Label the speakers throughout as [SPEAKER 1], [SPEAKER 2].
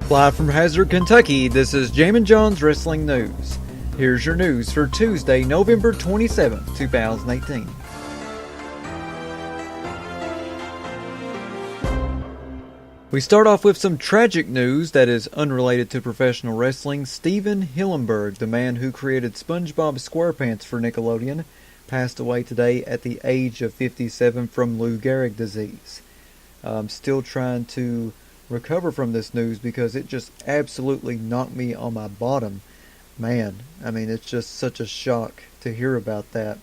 [SPEAKER 1] Live from Hazard, Kentucky, this is Jammin Jon's Wrestling News. Here's your news for Tuesday, November 27th, 2018. We start off with some tragic news that is unrelated to professional wrestling. Stephen Hillenburg, the man who created SpongeBob SquarePants for Nickelodeon, passed away today at the age of 57 from Lou Gehrig disease. I'm still trying to recover from this news because it just absolutely knocked me on my bottom. Man, I mean, it's just such a shock to hear about that.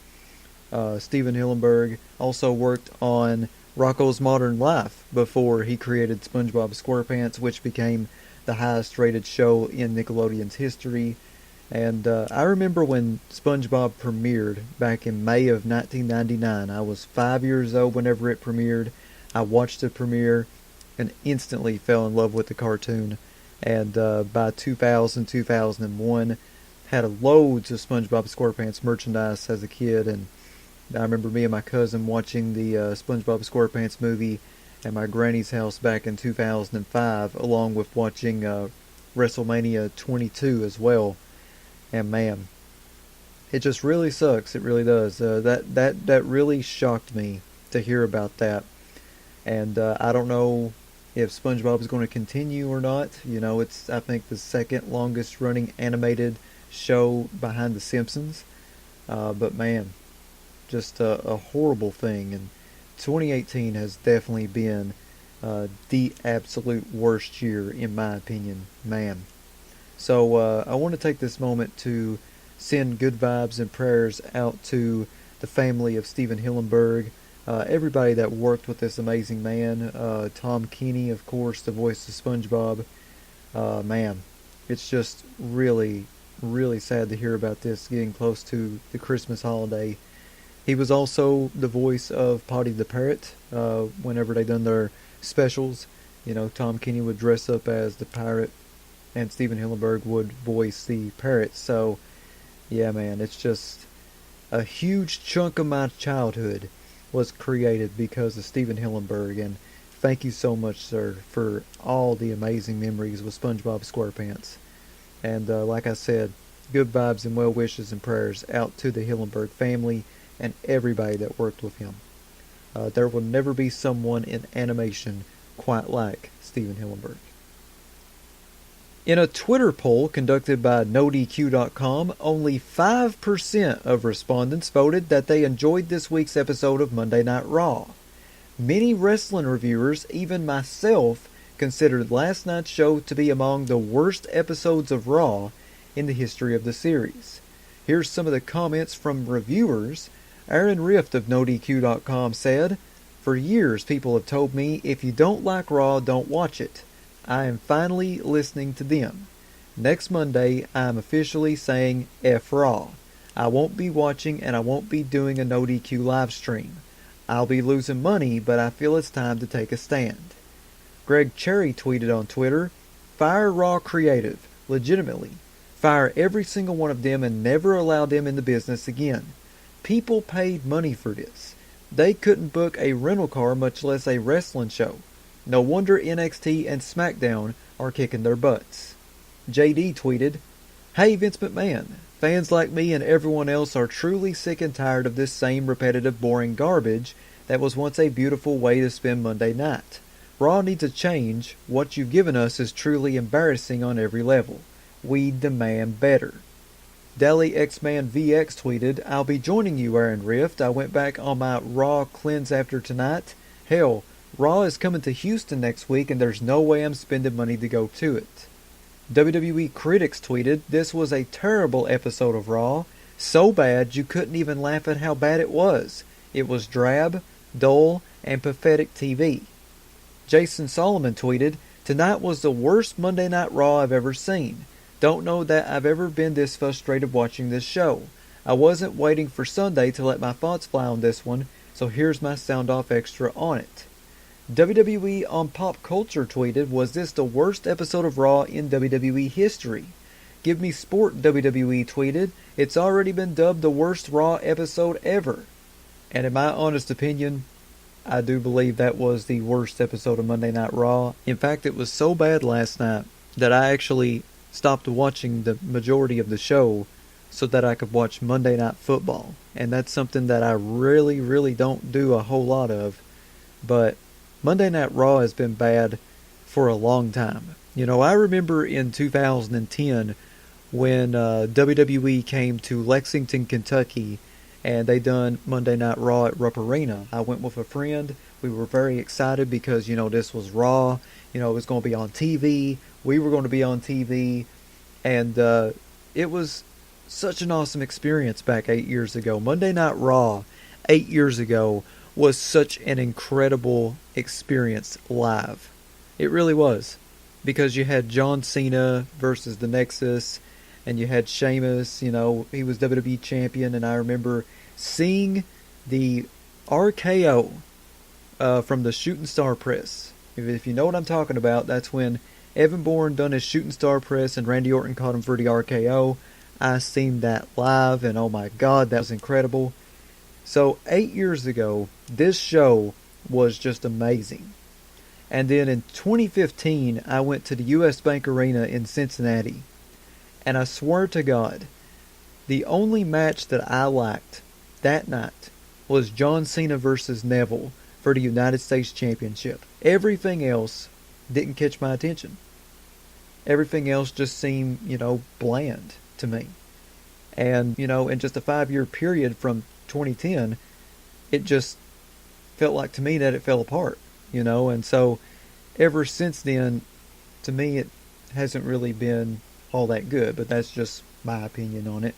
[SPEAKER 1] Stephen Hillenburg also worked on Rocko's Modern Life before he created SpongeBob SquarePants, which became the highest rated show in Nickelodeon's history. And I remember when SpongeBob premiered back in May of 1999. I was 5 years old whenever it premiered. I watched the premiere and instantly fell in love with the cartoon. And by 2000, 2001, had loads of SpongeBob SquarePants merchandise as a kid. And I remember me and my cousin watching the SpongeBob SquarePants movie at my granny's house back in 2005, along with watching WrestleMania 22 as well. And man, it just really sucks. It really does. That really shocked me to hear about that. And I don't know if SpongeBob is going to continue or not. You know, it's, I think, the second longest running animated show behind The Simpsons. But man, just a horrible thing. And 2018 has definitely been the absolute worst year, in my opinion. Man. So I want to take this moment to send good vibes and prayers out to the family of Stephen Hillenburg, everybody that worked with this amazing man, Tom Kenny, of course, the voice of SpongeBob. Man, it's just really, really sad to hear about this getting close to the Christmas holiday. He was also the voice of Potty the Parrot whenever they done their specials. You know, Tom Kenny would dress up as the parrot, and Stephen Hillenburg would voice the parrot. So, yeah, man, it's just a huge chunk of my childhood was created because of Stephen Hillenburg. And thank you so much, sir, for all the amazing memories with SpongeBob SquarePants. And like I said, good vibes and well wishes and prayers out to the Hillenburg family and everybody that worked with him. There will never be someone in animation quite like Stephen Hillenburg. In a Twitter poll conducted by NoDQ.com, only 5% of respondents voted that they enjoyed this week's episode of Monday Night Raw. Many wrestling reviewers, even myself, considered last night's show to be among the worst episodes of Raw in the history of the series. Here's some of the comments from reviewers. Aaron Rift of NoDQ.com said, "For years people have told me if you don't like Raw, don't watch it. I am finally listening to them. Next Monday, I am officially saying F Raw. I won't be watching and I won't be doing a NoDQ live stream. I'll be losing money, but I feel it's time to take a stand." Greg Cherry tweeted on Twitter, "Fire Raw Creative, legitimately. Fire every single one of them and never allow them in the business again. People paid money for this. They couldn't book a rental car, much less a wrestling show. No wonder NXT and SmackDown are kicking their butts." JD tweeted, "Hey Vince McMahon, fans like me and everyone else are truly sick and tired of this same repetitive, boring garbage that was once a beautiful way to spend Monday night. Raw needs a change. What you've given us is truly embarrassing on every level. We demand better." Deli X-Man VX tweeted, "I'll be joining you, Aaron Rift. I went back on my Raw cleanse after tonight. Hell, Raw is coming to Houston next week and there's no way I'm spending money to go to it." WWE Critics tweeted, "This was a terrible episode of Raw. So bad you couldn't even laugh at how bad it was. It was drab, dull, and pathetic TV." Jason Solomon tweeted, "Tonight was the worst Monday Night Raw I've ever seen. Don't know that I've ever been this frustrated watching this show. I wasn't waiting for Sunday to let my thoughts fly on this one, so here's my sound off extra on it." WWE on Pop Culture tweeted, "Was this the worst episode of Raw in WWE history?" Give Me Sport WWE tweeted, "It's already been dubbed the worst Raw episode ever." And in my honest opinion, I do believe that was the worst episode of Monday Night Raw. In fact, it was so bad last night that I actually stopped watching the majority of the show so that I could watch Monday Night Football. And that's something that I really, really don't do a whole lot of. But Monday Night Raw has been bad for a long time. You know, I remember in 2010 when WWE came to Lexington, Kentucky, and they done Monday Night Raw at Rupp Arena. I went with a friend. We were very excited because, you know, this was Raw. You know, it was going to be on TV. We were going to be on TV. And it was such an awesome experience back 8 years ago. Monday Night Raw 8 years ago was such an incredible experience live. It really was. Because you had John Cena versus the Nexus, and you had Sheamus, you know, he was WWE champion, and I remember seeing the RKO from the Shooting Star Press. If you know what I'm talking about, that's when Evan Bourne done his Shooting Star Press and Randy Orton caught him for the RKO. I seen that live, and oh my god, that was incredible. So 8 years ago, this show was just amazing. And then in 2015, I went to the US Bank Arena in Cincinnati. And I swear to God, the only match that I liked that night was John Cena versus Neville for the United States Championship. Everything else didn't catch my attention. Everything else just seemed, you know, bland to me. And, you know, in just a 5-year period from 2010, it just felt like to me that it fell apart, you know. And so ever since then, to me, it hasn't really been all that good, but that's just my opinion on it.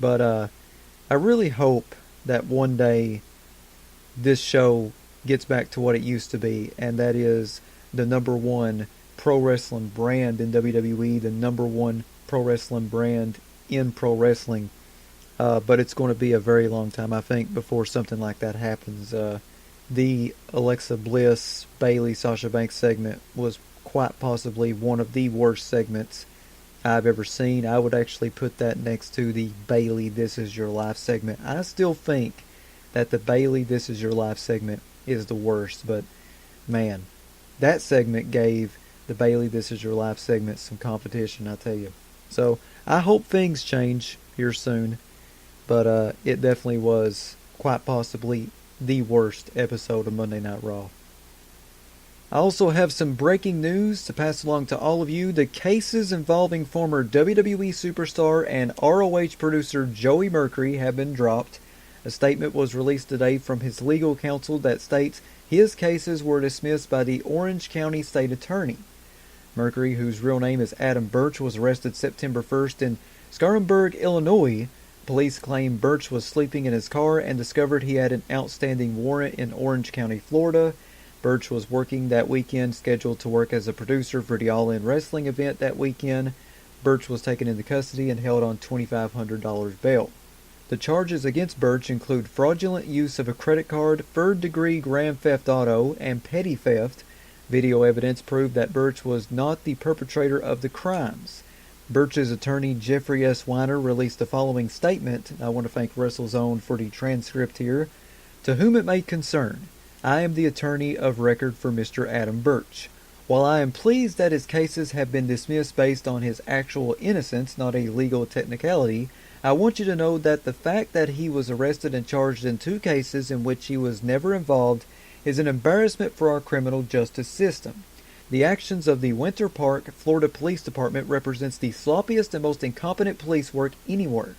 [SPEAKER 1] But I really hope that one day this show gets back to what it used to be, and that is the number one pro wrestling brand in WWE, the number one pro wrestling brand in pro wrestling. But it's going to be a very long time, I think, before something like that happens. The Alexa Bliss, Bayley, Sasha Banks segment was quite possibly one of the worst segments I've ever seen. I would actually put that next to the Bayley This Is Your Life segment. I still think that the Bayley This Is Your Life segment is the worst, but man, that segment gave the Bayley This Is Your Life segment some competition, I tell you. So I hope things change here soon, but it definitely was quite possibly the worst episode of Monday Night Raw. I also have some breaking news to pass along to all of you. The cases involving former WWE superstar and ROH producer Joey Mercury have been dropped. A statement was released today from his legal counsel that states his cases were dismissed by the Orange County State Attorney. Mercury, whose real name is Adam Birch, was arrested September 1st in Scarsburg, Illinois. Police claim Birch was sleeping in his car and discovered he had an outstanding warrant in Orange County, Florida. Birch was working that weekend, scheduled to work as a producer for the All In Wrestling event that weekend. Birch was taken into custody and held on $2,500 bail. The charges against Birch include fraudulent use of a credit card, third-degree grand theft auto, and petty theft. Video evidence proved that Birch was not the perpetrator of the crimes. Birch's attorney, Jeffrey S. Weiner, released the following statement. I want to thank WrestleZone for the transcript here. To whom it may concern, I am the attorney of record for Mr. Adam Birch. While I am pleased that his cases have been dismissed based on his actual innocence, not a legal technicality, I want you to know that the fact that he was arrested and charged in 2 cases in which he was never involved is an embarrassment for our criminal justice system. The actions of the Winter Park, Florida Police Department represents the sloppiest and most incompetent police work anywhere.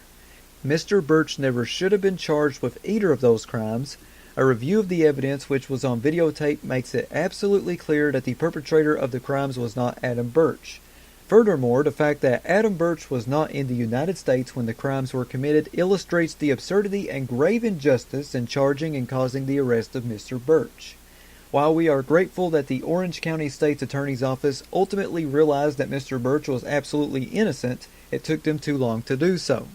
[SPEAKER 1] Mr. Birch never should have been charged with either of those crimes. A review of the evidence, which was on videotape, makes it absolutely clear that the perpetrator of the crimes was not Adam Birch. Furthermore, the fact that Adam Birch was not in the United States when the crimes were committed illustrates the absurdity and grave injustice in charging and causing the arrest of Mr. Birch. While we are grateful that the Orange County State's Attorney's Office ultimately realized that Mr. Birch was absolutely innocent, it took them too long to do so.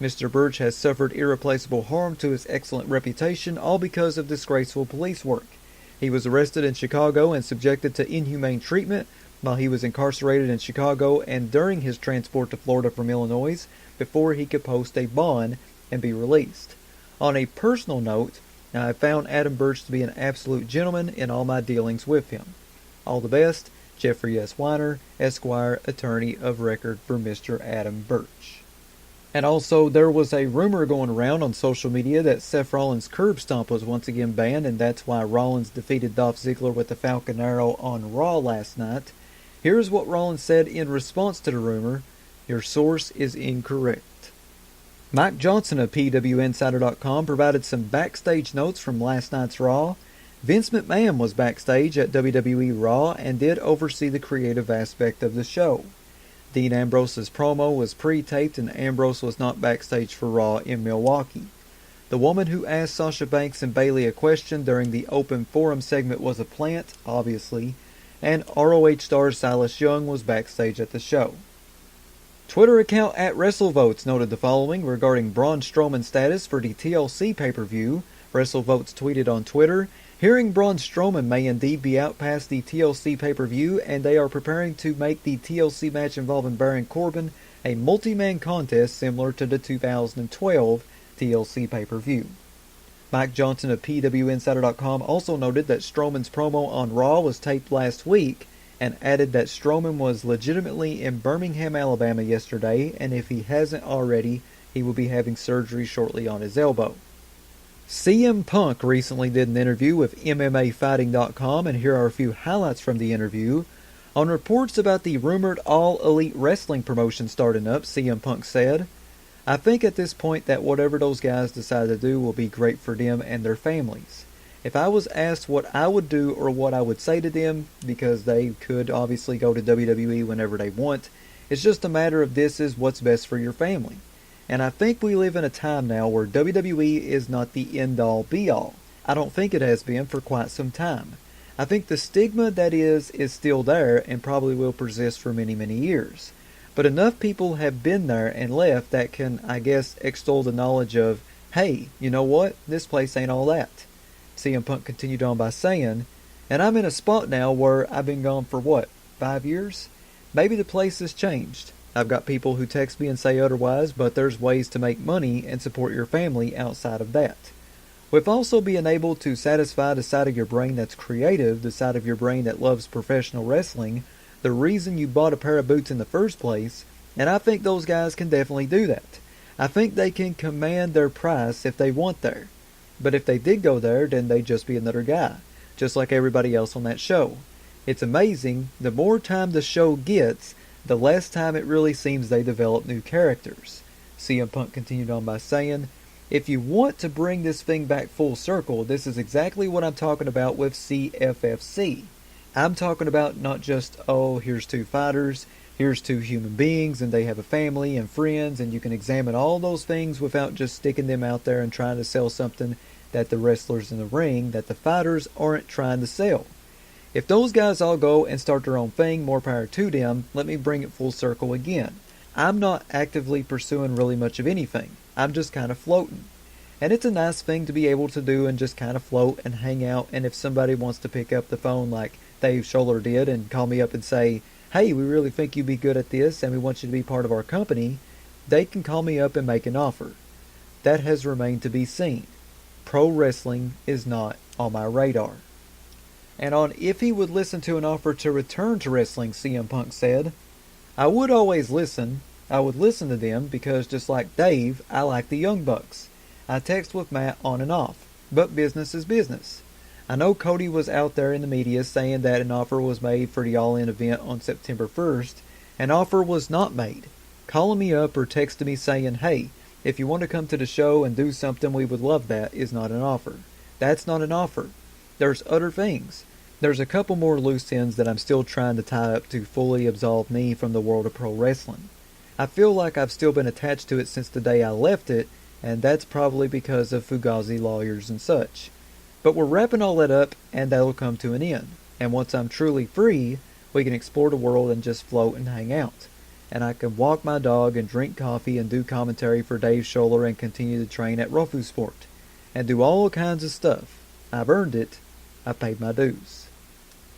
[SPEAKER 1] Mr. Birch has suffered irreplaceable harm to his excellent reputation, all because of disgraceful police work. He was arrested in Chicago and subjected to inhumane treatment while he was incarcerated in Chicago and during his transport to Florida from Illinois before he could post a bond and be released. On a personal note, I have found Adam Birch to be an absolute gentleman in all my dealings with him. All the best, Jeffrey S. Weiner, Esquire, attorney of record for Mr. Adam Birch. And also, there was a rumor going around on social media that Seth Rollins' curb stomp was once again banned, and that's why Rollins defeated Dolph Ziggler with the Falcon Arrow on Raw last night. Here's what Rollins said in response to the rumor. Your source is incorrect. Mike Johnson of PWInsider.com provided some backstage notes from last night's Raw. Vince McMahon was backstage at WWE RAW and did oversee the creative aspect of the show. Dean Ambrose's promo was pre-taped and Ambrose was not backstage for Raw in Milwaukee. The woman who asked Sasha Banks and Bayley a question during the open forum segment was a plant, obviously, and ROH star Silas Young was backstage at the show. Twitter account at WrestleVotes noted the following regarding Braun Strowman's status for the TLC pay-per-view. WrestleVotes tweeted on Twitter, hearing Braun Strowman may indeed be out past the TLC pay-per-view, and they are preparing to make the TLC match involving Baron Corbin a multi-man contest similar to the 2012 TLC pay-per-view. Mike Johnson of PWInsider.com also noted that Strowman's promo on Raw was taped last week, and added that Strowman was legitimately in Birmingham, Alabama yesterday, and if he hasn't already, he will be having surgery shortly on his elbow. CM Punk recently did an interview with MMAfighting.com, and here are a few highlights from the interview. On reports about the rumored All Elite Wrestling promotion starting up, CM Punk said, I think at this point that whatever those guys decide to do will be great for them and their families. If I was asked what I would do or what I would say to them, because they could obviously go to WWE whenever they want, it's just a matter of this is what's best for your family. And I think we live in a time now where WWE is not the end-all be-all. I don't think it has been for quite some time. I think the stigma that is still there and probably will persist for many, many years. But enough people have been there and left that can, I guess, extol the knowledge of, hey, you know what, this place ain't all that. CM Punk continued on by saying, and I'm in a spot now where I've been gone for what, 5 years? Maybe the place has changed. I've got people who text me and say otherwise, but there's ways to make money and support your family outside of that. With also being able to satisfy the side of your brain that's creative, the side of your brain that loves professional wrestling, the reason you bought a pair of boots in the first place, and I think those guys can definitely do that. I think they can command their price if they want there. But if they did go there, then they'd just be another guy, just like everybody else on that show. It's amazing, the more time the show gets, the less time it really seems they develop new characters. CM Punk continued on by saying, if you want to bring this thing back full circle, this is exactly what I'm talking about with CFFC. I'm talking about not just, oh, here's two fighters, here's two human beings, and they have a family and friends, and you can examine all those things without just sticking them out there and trying to sell something that the wrestlers in the ring, that the fighters aren't trying to sell. If those guys all go and start their own thing, more power to them. Let me bring it full circle again. I'm not actively pursuing really much of anything. I'm just kind of floating. And it's a nice thing to be able to do and just kind of float and hang out, and if somebody wants to pick up the phone like Dave Scholler did and call me up and say, hey, we really think you'd be good at this and we want you to be part of our company, they can call me up and make an offer. That has remained to be seen. Pro wrestling is not on my radar. And on if he would listen to an offer to return to wrestling, CM Punk said, I would always listen. I would listen to them because just like Dave, I like the Young Bucks. I text with Matt on and off, but business is business. I know Cody was out there in the media saying that an offer was made for the All-In event on September 1st. An offer was not made. Calling me up or texting me saying, hey, if you want to come to the show and do something, we would love that, is not an offer. That's not an offer. There's other things. There's a couple more loose ends that I'm still trying to tie up to fully absolve me from the world of pro wrestling. I feel like I've still been attached to it since the day I left it, and that's probably because of Fugazi lawyers and such. But we're wrapping all that up, and that'll come to an end. And once I'm truly free, we can explore the world and just float and hang out. And I can walk my dog and drink coffee and do commentary for Dave Scholler and continue to train at Rofu Sport. And do all kinds of stuff. I've earned it. I paid my dues.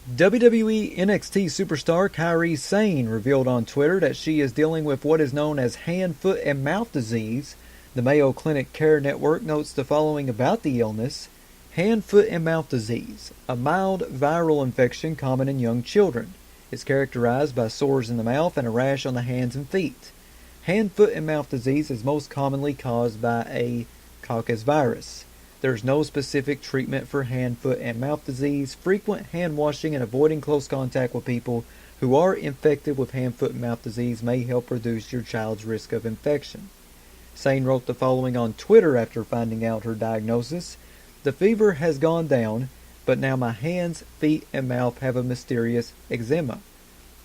[SPEAKER 1] WWE NXT superstar Kairi Sane revealed on Twitter that she is dealing with what is known as hand, foot, and mouth disease. The Mayo Clinic Care Network notes the following about the illness. Hand, foot, and mouth disease, a mild viral infection common in young children. is characterized by sores in the mouth and a rash on the hands and feet. Hand, foot, and mouth disease is most commonly caused by a coccus virus. There is no specific treatment for hand, foot, and mouth disease. Frequent hand washing and avoiding close contact with people who are infected with hand, foot, and mouth disease may help reduce your child's risk of infection. Sane wrote the following on Twitter after finding out her diagnosis. The fever has gone down, but now my hands, feet, and mouth have a mysterious eczema.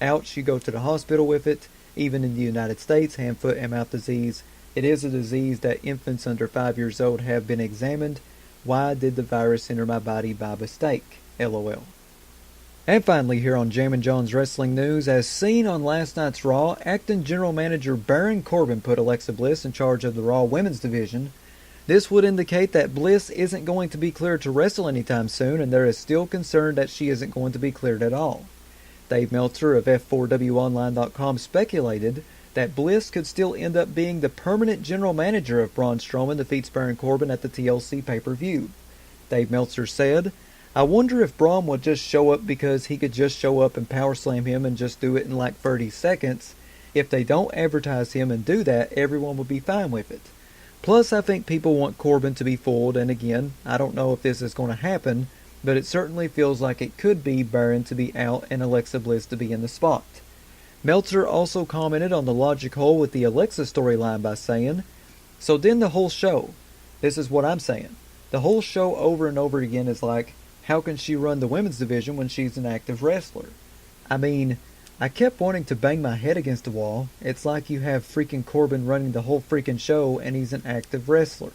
[SPEAKER 1] Ouch, you go to the hospital with it. Even in the United States, hand, foot, and mouth disease, it is a disease that infants under 5 years old have been examined. Why did the virus enter my body by mistake? LOL. And finally, here on Jammin Jon's Wrestling News, as seen on last night's Raw, acting general manager Baron Corbin put Alexa Bliss in charge of the Raw Women's Division. This would indicate that Bliss isn't going to be cleared to wrestle anytime soon, and there is still concern that she isn't going to be cleared at all. Dave Meltzer of F4WOnline.com speculated that Bliss could still end up being the permanent general manager if Braun Strowman defeats Baron Corbin at the TLC pay-per-view. Dave Meltzer said, I wonder if Braun would just show up because he could just show up and power slam him and just do it in like 30 seconds. If they don't advertise him and do that, everyone will be fine with it. Plus, I think people want Corbin to be fooled, and again, I don't know if this is going to happen, but it certainly feels like it could be Baron to be out and Alexa Bliss to be in the spot. Meltzer also commented on the logic hole with the Alexa storyline by saying, so then the whole show, this is what I'm saying, the whole show over and over again is like, how can she run the women's division when she's an active wrestler? I mean, I kept wanting to bang my head against the wall. It's like you have freaking Corbin running the whole freaking show and he's an active wrestler.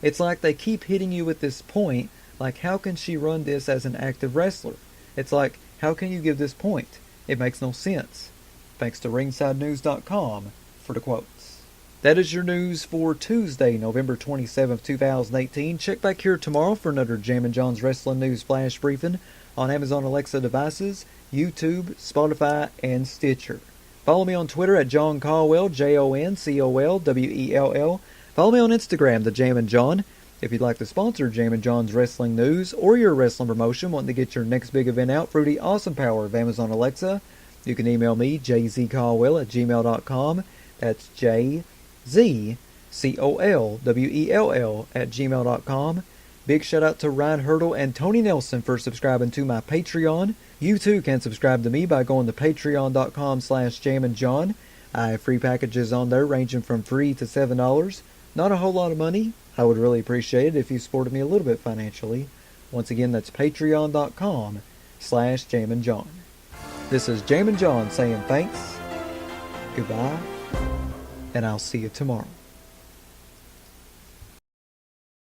[SPEAKER 1] It's like they keep hitting you with this point, like how can she run this as an active wrestler? It's like, how can you give this point? It makes no sense. Thanks to RingsideNews.com for the quotes. That is your news for Tuesday, November 27th, 2018. Check back here tomorrow for another Jammin Jon's Wrestling News Flash Briefing on Amazon Alexa devices, YouTube, Spotify, and Stitcher. Follow me on Twitter at John Caldwell, JONCOLWELL. Follow me on Instagram, The Jammin Jon. If you'd like to sponsor Jammin Jon's Wrestling News or your wrestling promotion, wanting to get your next big event out through the awesome power of Amazon Alexa, you can email me, jzcaldwell@gmail.com. That's JZCOLWELL@gmail.com. Big shout out to Ryan Hurdle and Tony Nelson for subscribing to my Patreon. You too can subscribe to me by going to patreon.com/JamminJon. I have free packages on there ranging from $3 to $7. Not a whole lot of money. I would really appreciate it if you supported me a little bit financially. Once again, that's patreon.com/JamminJon. This is Jammin Jon saying thanks, goodbye, and I'll see you tomorrow.